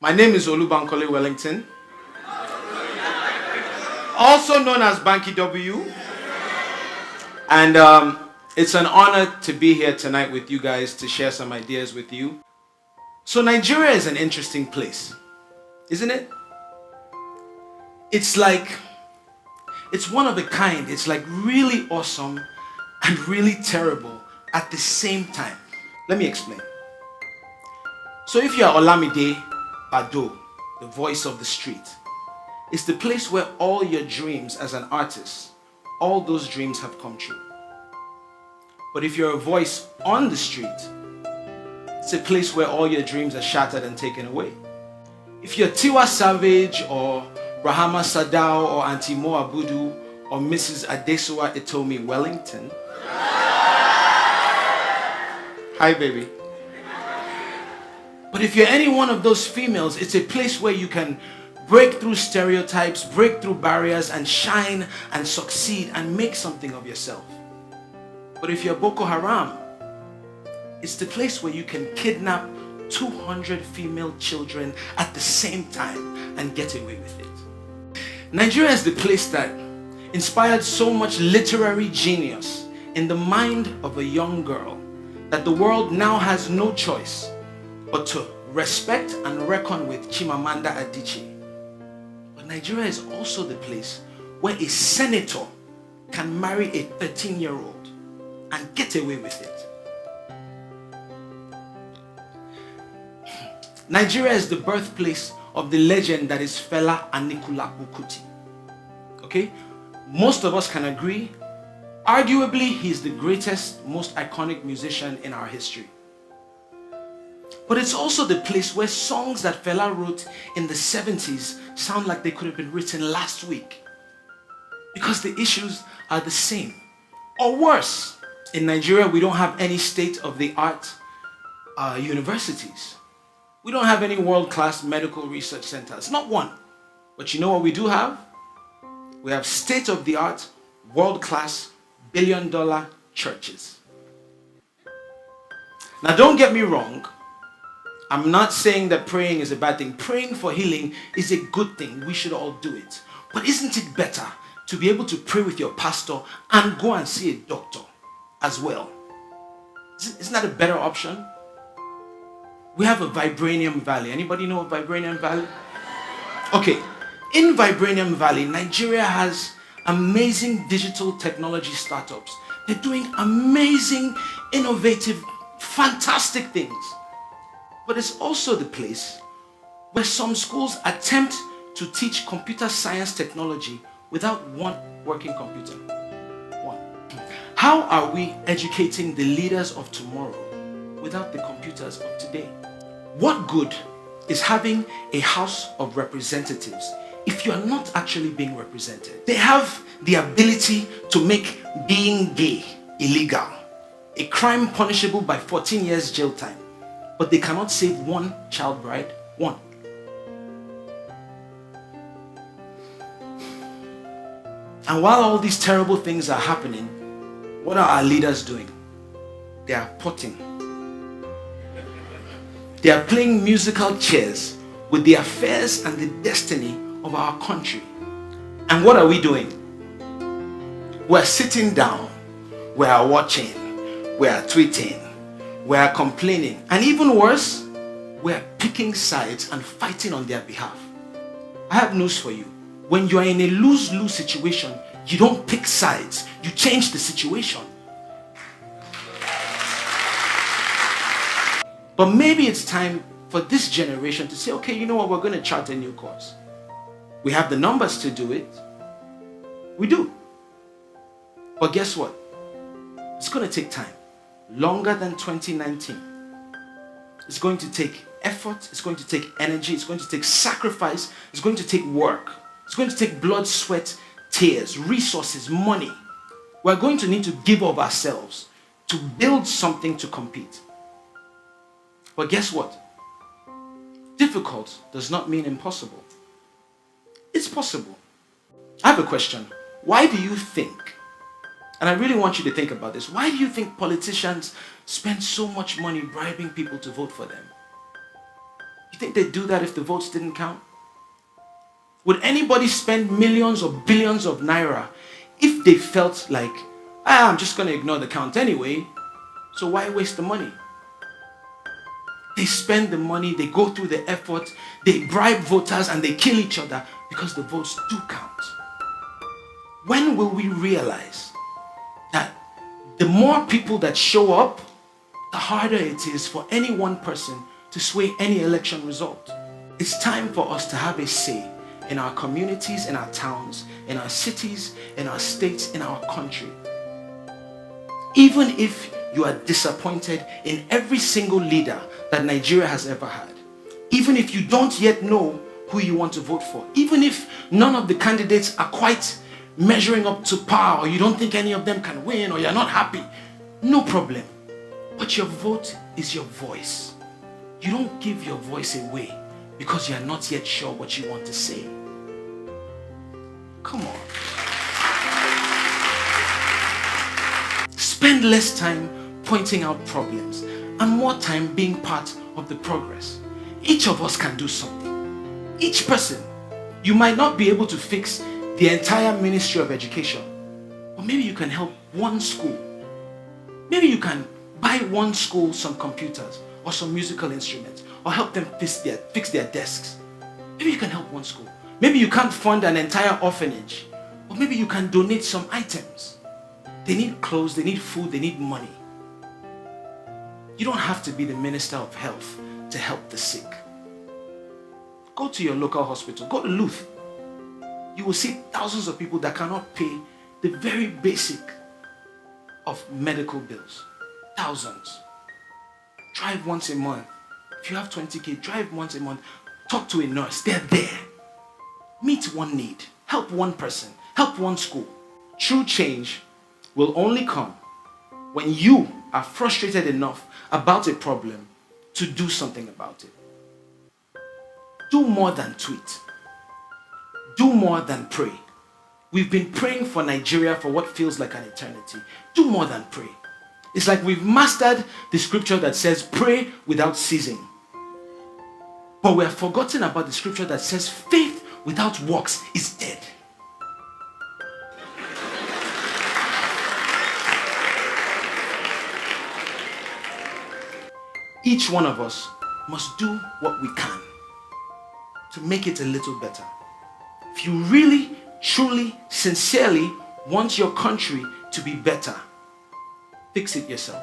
My name is Banky Wellington, also known as Banky W, and it's an honor to be here tonight with you guys to share some ideas with you. So Nigeria is an interesting place, isn't it? It's one of a kind. It's like really awesome and really terrible at the same time. Let me explain. So if you are Olamide Bado, the voice of the street, it's the place where all your dreams as an artist, all those dreams have come true. But if you're a voice on the street, it's a place where all your dreams are shattered and taken away. If you're Tiwa Savage or Rahama Sadao or Auntie Mo Abudu or Mrs. Adesuwa Itomi Wellington, hi baby. But if you're any one of those females, it's a place where you can break through stereotypes, break through barriers, and shine and succeed and make something of yourself. But if you're Boko Haram, it's the place where you can kidnap 200 female children at the same time and get away with it. Nigeria is the place that inspired so much literary genius in the mind of a young girl that the world now has no choice but to respect and reckon with Chimamanda Adichie. But Nigeria is also the place where a senator can marry a 13-year-old and get away with it. Nigeria is the birthplace of the legend that is Fella Anikulapo-Kuti. Okay? Most of us can agree, arguably he's the greatest, most iconic musician in our history. But it's also the place where songs that Fela wrote in the 70s sound like they could have been written last week. Because the issues are the same. Or worse, in Nigeria we don't have any state-of-the-art universities. We don't have any world-class medical research centers. Not one. But you know what we do have? We have state-of-the-art, world-class, billion-dollar churches. Now don't get me wrong. I'm not saying that praying is a bad thing. Praying for healing is a good thing. We should all do it. But isn't it better to be able to pray with your pastor and go and see a doctor as well? Isn't that a better option? We have a Vibranium Valley. Anybody know of Vibranium Valley? Okay. In Vibranium Valley, Nigeria has amazing digital technology startups. They're doing amazing, innovative, fantastic things. But it's also the place where some schools attempt to teach computer science technology without one working computer. One. How are we educating the leaders of tomorrow without the computers of today? What good is having a House of Representatives if you're not actually being represented? They have the ability to make being gay illegal, a crime punishable by 14 years jail time. But they cannot save one child bride. One. And while all these terrible things are happening, what are our leaders doing? They are potting. They are playing musical chairs with the affairs and the destiny of our country. And what are we doing? We're sitting down. We are watching. We are tweeting. We are complaining, and even worse, we are picking sides and fighting on their behalf. I have news for you. When you are in a lose-lose situation, you don't pick sides, you change the situation. But maybe it's time for this generation to say, okay, you know what, we're going to chart a new course. We have the numbers to do it. We do. But guess what? It's going to take time. Longer than 2019. It's going to take effort, it's going to take energy, it's going to take sacrifice, it's going to take work, it's going to take blood, sweat, tears, resources, money. We're going to need to give of ourselves to build something to compete. But guess what? Difficult does not mean impossible. It's possible. I have a question. Why do you think, and I really want you to think about this, why do you think politicians spend so much money bribing people to vote for them? You think they'd do that if the votes didn't count? Would anybody spend millions or billions of naira if they felt like, I'm just going to ignore the count anyway, so why waste the money? They spend the money, they go through the effort, they bribe voters and they kill each other because the votes do count. When will we realize that the more people that show up, the harder it is for any one person to sway any election result? It's time for us to have a say in our communities, in our towns, in our cities, in our states, in our country. Even if you are disappointed in every single leader that Nigeria has ever had, even if you don't yet know who you want to vote for, even if none of the candidates are quite measuring up to par, or you don't think any of them can win, or you're not happy, no problem. But your vote is your voice. You don't give your voice away because you're not yet sure what you want to say. Come on. Spend less time pointing out problems and more time being part of the progress. Each of us can do something. Each person. You might not be able to fix the entire Ministry of Education, but maybe you can help one school. Maybe you can buy one school some computers or some musical instruments, or help them fix their desks. Maybe you can help one school. Maybe you can't fund an entire orphanage, but maybe you can donate some items. They need clothes, they need food, they need money. You don't have to be the Minister of Health to help the sick. Go to your local hospital, go to Luth. You will see thousands of people that cannot pay the very basic of medical bills. Thousands. Drive once a month. If you have 20K, drive once a month. Talk to a nurse. They're there. Meet one need. Help one person. Help one school. True change will only come when you are frustrated enough about a problem to do something about it. Do more than tweet. Do more than pray. We've been praying for Nigeria for what feels like an eternity. Do more than pray. It's like we've mastered the scripture that says pray without ceasing. But we have forgotten about the scripture that says faith without works is dead. Each one of us must do what we can to make it a little better. If you really, truly, sincerely want your country to be better, fix it yourself.